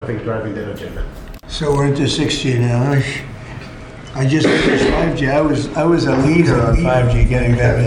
I think driving data different. So we're into 6G now. I just finished 5G. I was a leader on 5G, getting that,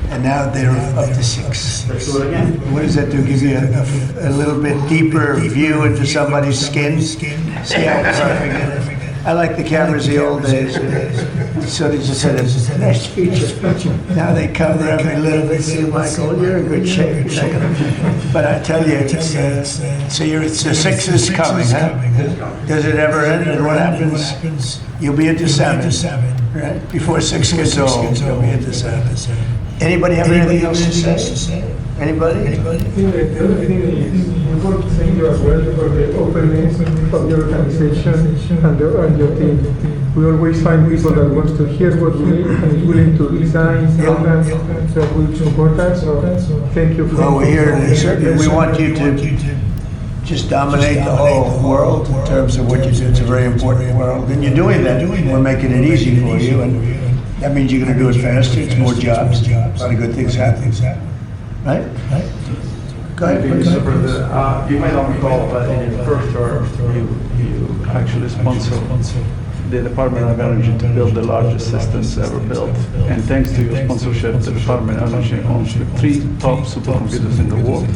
and now they're up to 6. Let's do it again. What does that do? Give you a little bit deeper view into somebody's skin? See how perfect it is? I like the cameras the old days. So they just said it's a nice feature. Now they cover every little bit. See, Michael, you're in good shape. But I tell you, so the 6 is coming, huh? Does it ever end? And what happens? You'll be into 7, right? Before 6 gets old, you'll be into 7. Anybody have anything else to say? Anybody? The other thing is important to thank you as well for the openness of your organization and your team. We always find people that want to hear what we need and is willing to design programs that will support us. So thank you for Well, we're here, certainly we want you to just dominate the whole world in terms of what you do. It's a very important world. And you're doing that. We're making it easy for you. And that means you're going to do it faster. It's more jobs. A lot of good things happen. Right? Go ahead, please. You might not recall, but in your first term, you actually sponsored the Department of Energy to build the largest systems ever built. And thanks to your sponsorship, the Department of Energy owns the 3 top supercomputers in the world.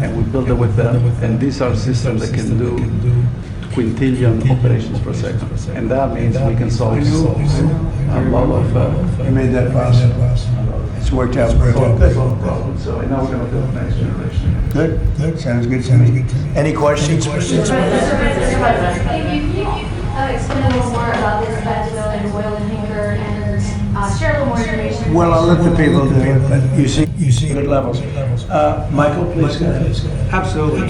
And we build it with them. And these are systems that can do quintillion operations per second. And that means we can solve a lot of... You made that possible. It's worked out very well. So now we're going to do the next generation. Good. Sounds good to me. Any questions? Can you explain a little more about this fentanyl and oil tanker and share a little more information? Well, I'll let the people do it, but you see good levels. Michael, please go ahead. Absolutely.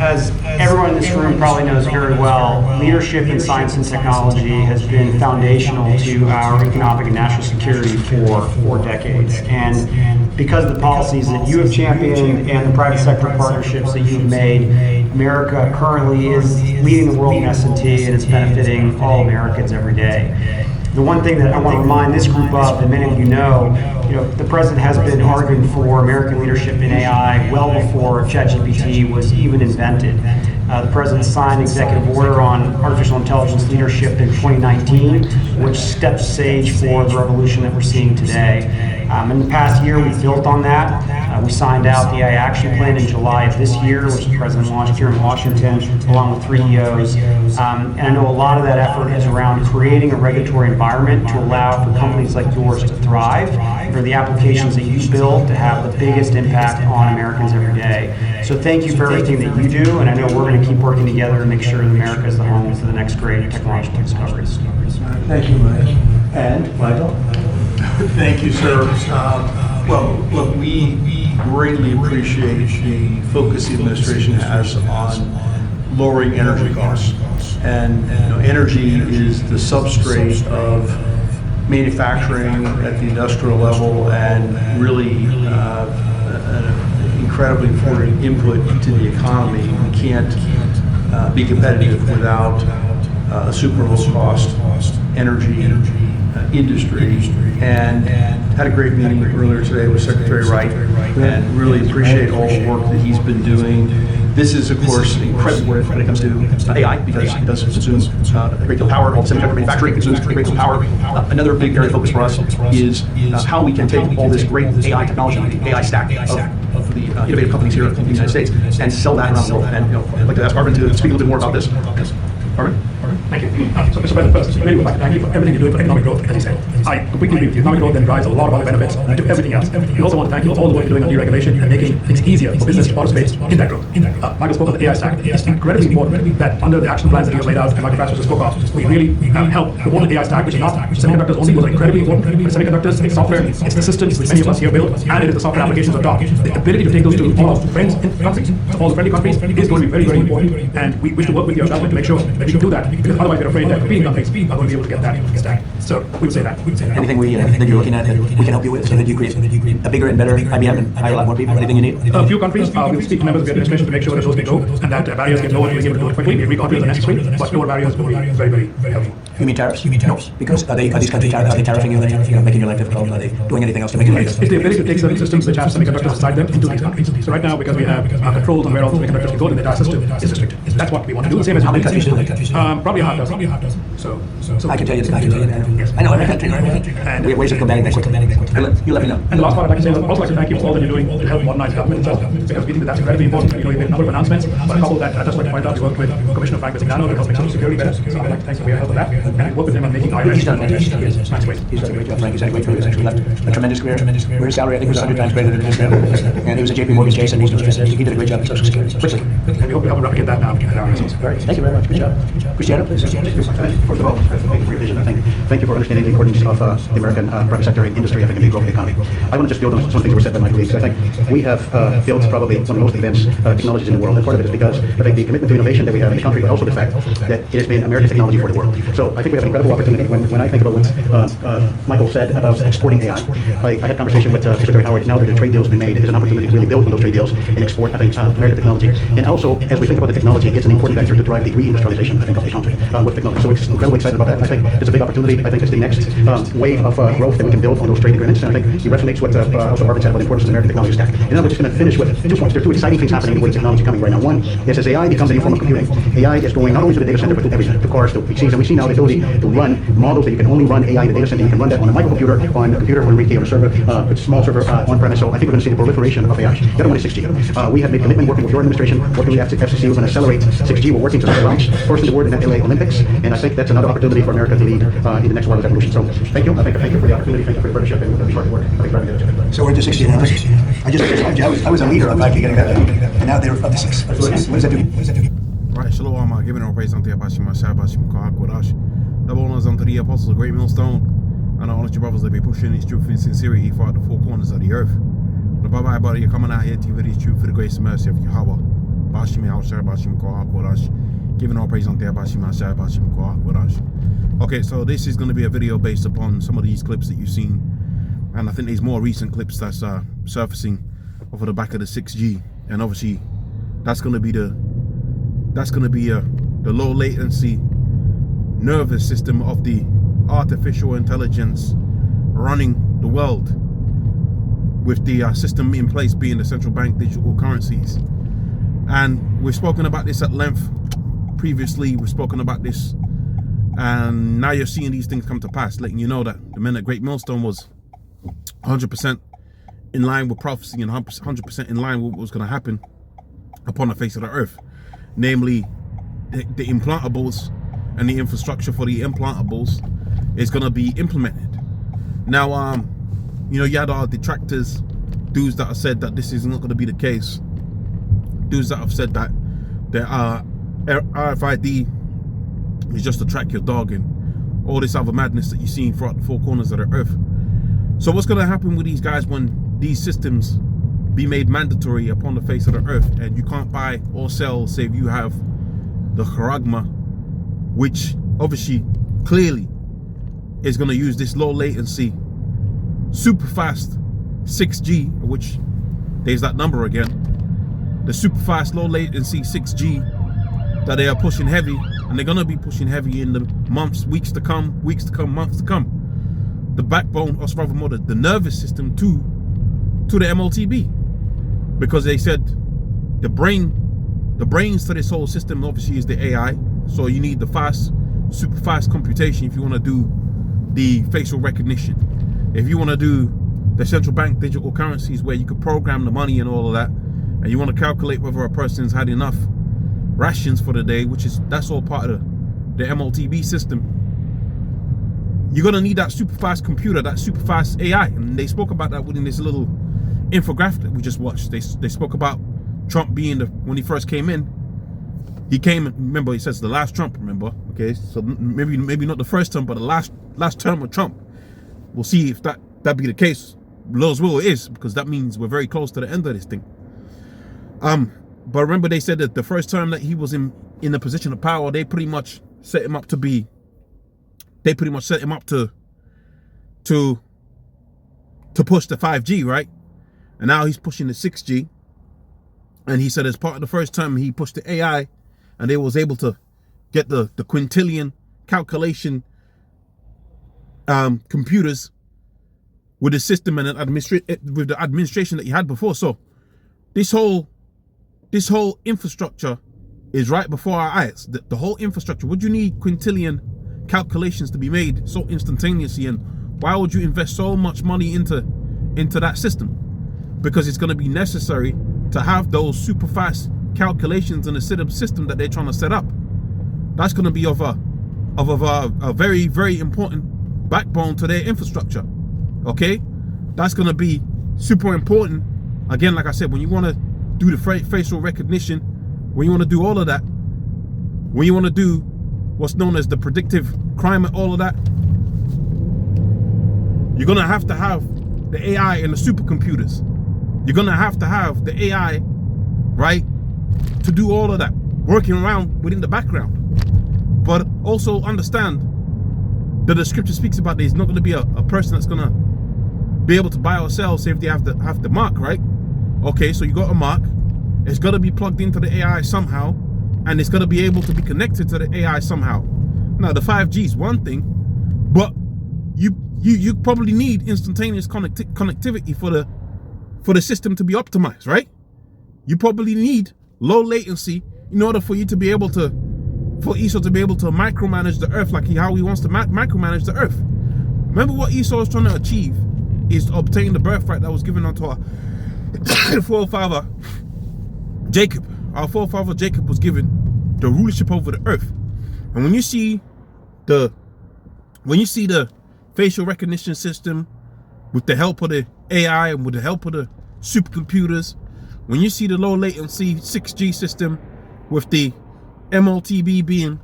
As everyone in this room probably knows very well, leadership in science and technology has been foundational to our economic and national security for 4 decades. And because of the policies that you have championed and the private sector partnerships that you've made, America currently is leading the world in S&T, and it's benefiting all Americans every day. The one thing that I want to remind this group of, and many of you know, the president has been arguing for American leadership in AI well before ChatGPT was even invented. The president signed an executive order on artificial intelligence leadership in 2019, which stepped the stage for the revolution that we're seeing today. In the past year, we built on that. We signed out the AI Action Plan in July of this year, which the president launched here in Washington, along with 3 EOs. And I know a lot of that effort is around creating a regulatory environment to allow for companies like yours to thrive, for the applications that you build to have the biggest impact on Americans every day. So thank you for everything that you do, and I know we're going to keep working together to make sure that America is the home for the next great technological discoveries. Thank you, Mike. And Michael? Thank you, sir. Well, look, we greatly appreciate the focus the administration has on lowering energy costs. And energy is the substrate of manufacturing at the industrial level and really an incredibly important input to the economy. We can't be competitive without a super low cost energy industry. And had a great meeting earlier today with Secretary Wright, and really appreciate all the work that he's been doing. This is, of course, incredibly important when it comes to AI, because it does consume a great deal of power. All semiconductor manufacturing consumes a great deal of power. Another big area of focus for us is how we can take all this great AI technology, the AI stack of the innovative companies here in the United States, and sell that around the world. And I'd like to ask Arvin to speak a little bit more about this. Arvin? Thank you. So, Mr. President, first, really would like to thank you for everything you're doing for economic growth, as you said. I completely agree with you. Economic growth then drives a lot of other benefits to everything else. We also want to thank you for all the work you're doing on deregulation and making things easier for business to participate in that growth. Michael spoke of the AI stack. It's incredibly important that under the action plans that you have laid out and Michael Francis spoke of, we really help promote the AI stack, which is not semiconductors only, but incredibly important. But semiconductors, it's software, it's the systems which many of us here build, and it is the software applications on top. The ability to take those to all our friends in countries, to all the friendly countries, is going to be very, very important. And we wish to work with your government to make sure that we can do that, because otherwise we're afraid that competing companies are going to be able to get that stack. So we would say that. Anything that you're looking at that we can help you with so that you create a bigger and better IBM and hire a lot more people? Anything you need? A few countries, we'll speak to members of the administration to make sure that those can go and that barriers get lowered to being able to do it quickly. We agree countries are necessary, but lower barriers will be very, very helpful. You mean tariffs? No. Because are these countries are they tariffing you? Making your life difficult? Are they doing anything else to make it It's the ability to take certain systems which have semiconductors inside them into these countries. So right now, because we have controls on where all the semiconductors can go in the entire system, is restricted. That's what we want to do. The same as How many countries do that? probably a half dozen. So I can tell you that. Yes. I know every country. And we have ways of combating that quickly. You let me know. And the last part I'd like to say is I'd also like to thank you for all that you're doing to help modernize government itself, because we think that that's incredibly important. You know, you made a number of announcements, but a couple that I'd just like to point out, we worked with Commissioner Frank Bisignano to help make social security better. So I'd like to thank you for your help with that. And we work with him on making IRS. He's done a fantastic job. He's done a great job, Frank. He's had a great career. He's actually left a tremendous career. Where his salary, I think, was 100 times greater than his career. And he was a JP Morgan Chase, and he's no stranger. He did a great job in Social Security. Quickly. And we hope to help replicate that now at IRS. Thank you very much. Good job. Cristiano, please. First of all, thank you for your vision. Thank you for understanding the importance of the American private sector industry, I think, in the growth of the economy. I want to just build on some things that were said by my colleagues. I think we have built probably one of the most advanced technologies in the world. And part of it is because I think the commitment to innovation that we have in the country, but also the fact that it has been American technology for the world. So I think we have an incredible opportunity. When I think about what Michael said about exporting AI, I had a conversation with Secretary Howard. Now that the trade deal has been made, it is an opportunity to really build on those trade deals and export, I think, American technology. And also, as we think about the technology, it's an important factor to drive the reindustrialization, I think, of the country with technology. So we're incredibly excited about that. I think it's a big opportunity. I think it's the next wave of growth that we can build on those trade agreements. And I think it resonates what also Harvard said about the importance of the American technology stack. And then we're just going to finish with 2 points. There are 2 exciting things happening in the world of technology coming right now. One is as AI becomes a new form of computing, AI is going not only to the data center, but to everything, to cars, to PCs. And we see now the ability to run models that you can only run AI in the data center. You can run that on a microcomputer, on a computer, on a retail, on a server, a small server on-premise. So I think we're going to see the proliferation of AI. The other one is 6G. We have made commitment working with your administration, working with the FCC. We're going to accelerate 6G. We're working to launch first in the world in the LA Olympics. And I think that's another opportunity for America to lead in the next wireless evolution. So thank you. Thank you for the opportunity. Thank you for your partnership. And we'll be hard at work. So we're to 60 now. I was a leader of 5G getting that, and now they're up to 6. What does that do? Right, shalom, giving all praise unto Yahweh Shah, Bashim Kodash. Double honors unto the apostles of Great Millstone, and I honor your brothers that be pushing this truth in sincerity throughout the 4 corners of the earth. But above everybody, you're coming out here to give this truth for the grace and mercy of Yahweh. Bashim Shah, Bashim Kodash. Giving all praise unto Yahweh Shah, Bashim Kodash. Okay, so this is going to be a video based upon some of these clips that you've seen, and I think there's more recent clips that's surfacing off of the back of the 6G, and obviously that's going to be the low latency nervous system of the artificial intelligence running the world, with the system in place being the central bank digital currencies. And we've spoken about this at length previously. We've spoken about this, and now you're seeing these things come to pass, letting you know that the men at Great Millstone was 100% in line with prophecy and 100% in line with what was going to happen upon the face of the earth, namely the implantables and the infrastructure for the implantables is going to be implemented. Now, you know, you had our detractors, dudes that have said that this is not going to be the case, dudes that have said that there are RFID is just to track your dog and all this other madness that you're seeing throughout the 4 corners of the earth. So what's going to happen with these guys when these systems be made mandatory upon the face of the earth, and you can't buy or sell save you have the charagma, which obviously clearly is going to use this low latency super fast 6G, which there's that number again, the super fast low latency 6G that they are pushing heavy, and they're going to be pushing heavy in the months, weeks to come, months to come. The backbone, or rather more the nervous system to the MOTB, because they said the brains to this whole system obviously is the AI. So you need the super fast computation if you want to do the facial recognition, if you want to do the central bank digital currencies where you could program the money and all of that, and you want to calculate whether a person's had enough rations for the day, that's all part of the MOTB system. You're going to need that super fast computer, that super fast AI. And they spoke about that within this little infographic that we just watched. They spoke about Trump being when he first came in, he came, remember, he says the last Trump, remember? Okay, so maybe not the first term, but the last term of Trump. We'll see if that be the case. Lord's will it is, because that means we're very close to the end of this thing. But remember, they said that the first term that he was in in the position of power, they pretty much set him up to be. They pretty much set him up to push the 5G, right? And now he's pushing the 6G. And he said as part of the first time he pushed the AI, and they was able to get the quintillion calculation computers with the system and with the administration that you had before. So this whole infrastructure is right before our eyes. The whole infrastructure. Would you need quintillion calculations to be made so instantaneously, and why would you invest so much money into that system? Because it's going to be necessary to have those super fast calculations in the system that they're trying to set up. That's going to be of a very, very important backbone to their infrastructure. Okay, that's going to be super important. Again, like I said, when you want to do the facial recognition, when you want to do all of that, when you want to do what's known as the predictive crime and all of that, you're going to have the AI and the supercomputers. You're going to have the AI, right, to do all of that, working around within the background. But also understand that the scripture speaks about there's not going to be a person that's going to be able to buy or sell, say if they have the mark, right? Okay, so you got a mark. It's got to be plugged into the AI somehow, and it's got to be able to be connected to the AI somehow. Now, the 5G is one thing, but you probably need instantaneous connectivity for the system to be optimized, right? You probably need low latency in order for you to be able to, for Esau to be able to micromanage the earth like how he wants to micromanage the earth. Remember what Esau was trying to achieve is to obtain the birthright that was given unto our forefather Jacob. Our forefather Jacob was given the rulership over the earth. And when you see the facial recognition system with the help of the AI and with the help of the supercomputers, when you see the low latency 6G system with the MOTB being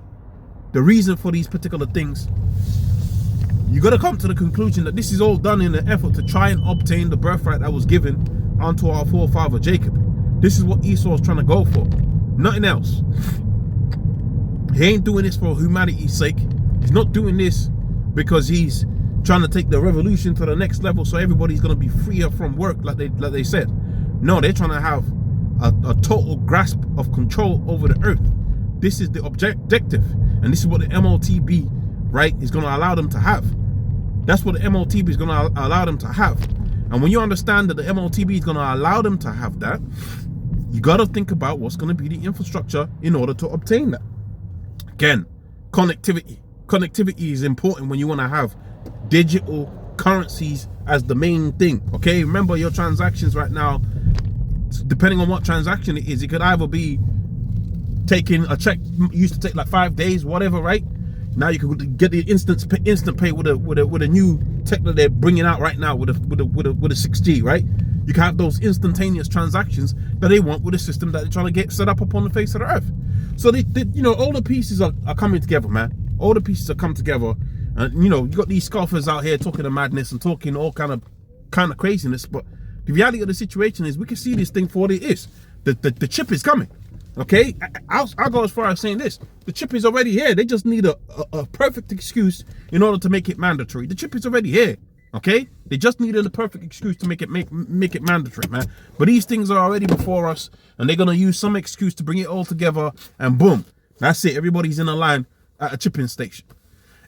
the reason for these particular things, you got to come to the conclusion that this is all done in an effort to try and obtain the birthright that was given unto our forefather Jacob. This is what Esau is trying to go for, nothing else. He ain't doing this for humanity's sake. He's not doing this because he's trying to take the revolution to the next level so everybody's going to be freer from work like they said. No, they're trying to have a total grasp of control over the earth. This is the objective, and this is what the MOTB, right, is going to allow them to have. That's what the MOTB is going to allow them to have. And when you understand that the MOTB is going to allow them to have that, you got to think about what's going to be the infrastructure in order to obtain that. Again, connectivity. Connectivity is important when you want to have digital currencies as the main thing. Okay, remember your transactions right now, depending on what transaction it is, it could either be taking a check, used to take like 5 days, whatever, right? Now you can get the instant pay with a new tech that they're bringing out right now with a 6G, right? You can have those instantaneous transactions that they want with a system that they're trying to get set up upon the face of the earth. So they you know, all the pieces are coming together, man. All the pieces are coming together, and you know, you got these scoffers out here talking of madness and talking all kind of craziness, but the reality of the situation is we can see this thing for what it is. The chip is coming. Okay, I'll go as far as saying this: the chip is already here. They just need a perfect excuse in order to make it mandatory. The chip is already here. Okay, they just needed a perfect excuse to make it mandatory, man. But these things are already before us, and they're gonna use some excuse to bring it all together, and boom, that's it. Everybody's in a line at a chipping station.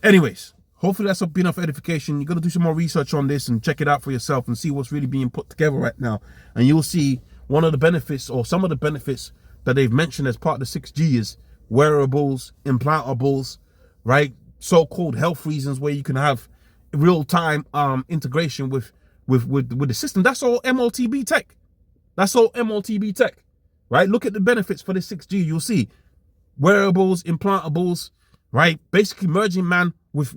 Anyways, hopefully that's been enough edification. You got to do some more research on this and check it out for yourself and see what's really being put together right now, and you'll see one of the benefits, or some of the benefits, that they've mentioned as part of the 6G is wearables, implantables, right? So-called health reasons where you can have real-time integration with the system. That's all MOTB tech. That's all MOTB tech, right? Look at the benefits for the 6G. You'll see wearables, implantables, right? Basically merging man with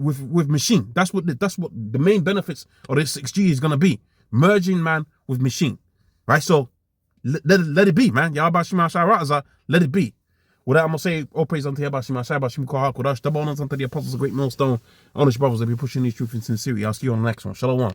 machine. That's what the main benefits of this 6G is going to be. Merging man with machine, right? So let it be, man. Let it be. With that, I'm going to say, all praise unto Yabashim Kodash, double honors unto the apostles of great millstone, honest brothers that be pushing these truths in sincerity. I'll see you on the next one. Shalom.